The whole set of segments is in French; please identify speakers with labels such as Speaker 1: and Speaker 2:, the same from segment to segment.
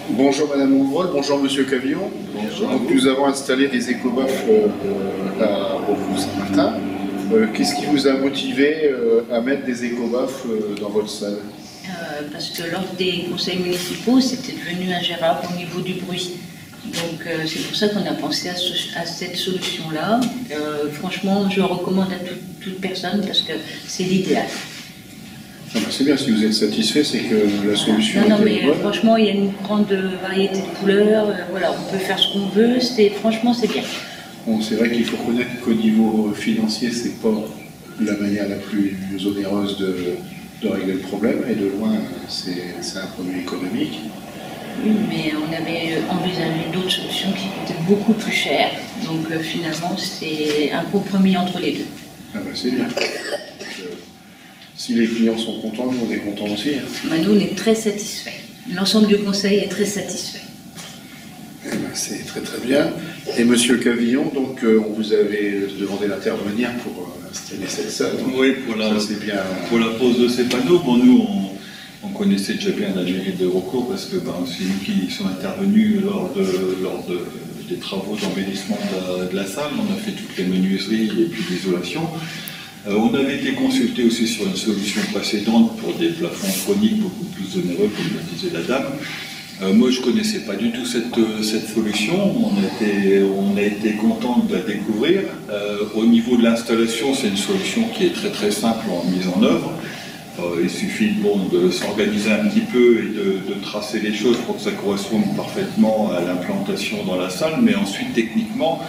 Speaker 1: Bonjour Madame Mouvrol, bonjour Monsieur Cavillon. Donc, nous avons installé des écobafs à Rouvroux-Saint-Martin. Qu'est-ce qui vous a motivé à mettre des écobafs dans votre salle?
Speaker 2: Parce que lors des conseils municipaux, c'était devenu ingérable au niveau du bruit. Donc c'est pour ça qu'on a pensé à cette solution-là. Franchement, je le recommande à toute personne parce que c'est l'idéal.
Speaker 1: Ah ben c'est bien, si vous êtes satisfait, c'est que la solution
Speaker 2: Non, mais
Speaker 1: bonne.
Speaker 2: franchement, il y a une grande variété de couleurs. Voilà, on peut faire ce qu'on veut. Franchement, c'est bien.
Speaker 1: Bon, c'est vrai qu'il faut reconnaître qu'au niveau financier, c'est pas la manière la plus onéreuse de régler le problème, et de loin, c'est un produit économique.
Speaker 2: Oui, mais on avait envisagé d'autres solutions qui coûtaient beaucoup plus cher. Donc finalement, c'est un compromis entre les deux.
Speaker 1: Ah ben c'est bien. Si les clients sont contents, nous on est contents aussi. Hein.
Speaker 2: Nous, on est très satisfaits. L'ensemble du conseil est très satisfait.
Speaker 1: Eh ben, c'est très très bien. Et Monsieur Cavillon, donc on vous avait demandé d'intervenir pour installer cette salle.
Speaker 3: Oui,
Speaker 1: bien.
Speaker 3: Pour la pose de ces panneaux, bon, nous on connaissait déjà bien la mairie de Rocourt parce que c'est nous qui sommes intervenus lors des travaux d'embellissement de la salle. On a fait toutes les menuiseries et puis l'isolation. On avait été consulté aussi sur une solution précédente pour des plafonds phoniques beaucoup plus onéreux, comme le disait la dame. Moi, je ne connaissais pas du tout cette solution. On a été content de la découvrir. Au niveau de l'installation, c'est une solution qui est très très simple en mise en œuvre. Il suffit de s'organiser un petit peu et de tracer les choses pour que ça corresponde parfaitement à l'implantation dans la salle. Mais ensuite, techniquement,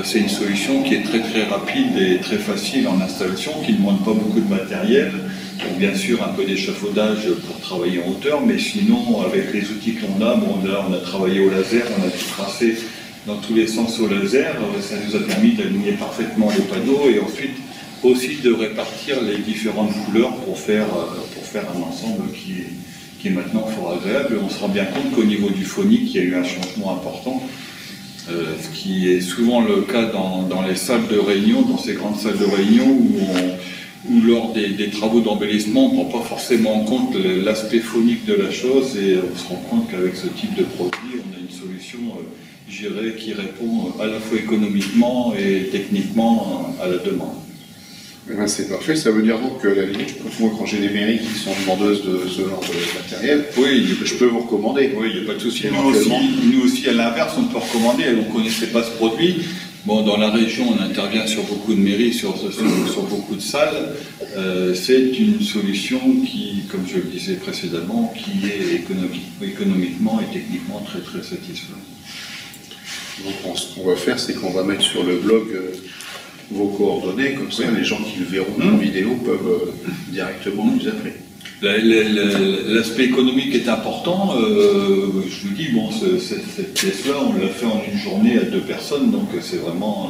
Speaker 3: c'est une solution qui est très très rapide et très facile en installation, qui ne demande pas beaucoup de matériel. Donc, bien sûr, un peu d'échafaudage pour travailler en hauteur, mais sinon, avec les outils que l'on a, là, on a travaillé au laser, on a tout tracé dans tous les sens au laser. Ça nous a permis d'aligner parfaitement les panneaux et ensuite aussi de répartir les différentes couleurs pour faire un ensemble qui est maintenant fort agréable. Et on se rend bien compte qu'au niveau du phonique, il y a eu un changement important. Ce qui est souvent le cas dans les salles de réunion, dans ces grandes salles de réunion où lors des travaux d'embellissement, on ne prend pas forcément en compte l'aspect phonique de la chose et on se rend compte qu'avec ce type de produit, on a une solution, je dirais, qui répond à la fois économiquement et techniquement à la demande.
Speaker 1: Eh ben, c'est parfait, ça veut dire donc que la limite, moi quand j'ai des mairies qui sont demandeuses de ce genre de matériel,
Speaker 3: oui,
Speaker 1: je peux vous recommander.
Speaker 3: Oui, il n'y a pas de souci. Nous aussi, à l'inverse, on peut recommander. On ne connaissait pas ce produit. Bon, dans la région, on intervient sur beaucoup de mairies, sur beaucoup de salles. C'est une solution qui, comme je le disais précédemment, qui est économiquement et techniquement très très satisfaisante.
Speaker 1: Donc ce qu'on va faire, c'est qu'on va mettre sur le blog vos coordonnées, comme ça les gens qui le verront en vidéo peuvent directement vous appeler.
Speaker 3: L'aspect économique est important. Je vous dis, bon, cette pièce-là, on l'a fait en une journée à 2 personnes, donc c'est vraiment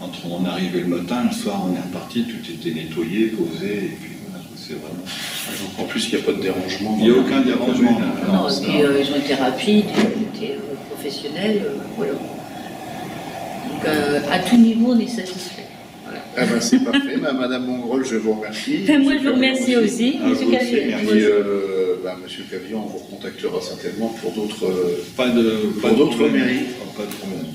Speaker 3: entre on arrivait le matin, le soir on est reparti, tout était nettoyé, posé, et puis voilà, c'est vraiment.
Speaker 1: Donc, en plus, il n'y a pas de dérangement.
Speaker 3: Il n'y a aucun dérangement.
Speaker 2: Non, et puis ils ont été rapides, ils ont été professionnels, voilà. Donc à tout niveau, on est satisfait. Voilà.
Speaker 1: Ah ben, c'est parfait. Madame Mongrol, je vous remercie.
Speaker 2: Moi, je vous remercie aussi, Monsieur Cavillon.
Speaker 1: Monsieur Cavillon, on vous recontactera certainement pour d'autres
Speaker 3: Pas de
Speaker 1: mairies.
Speaker 3: Pas de problème.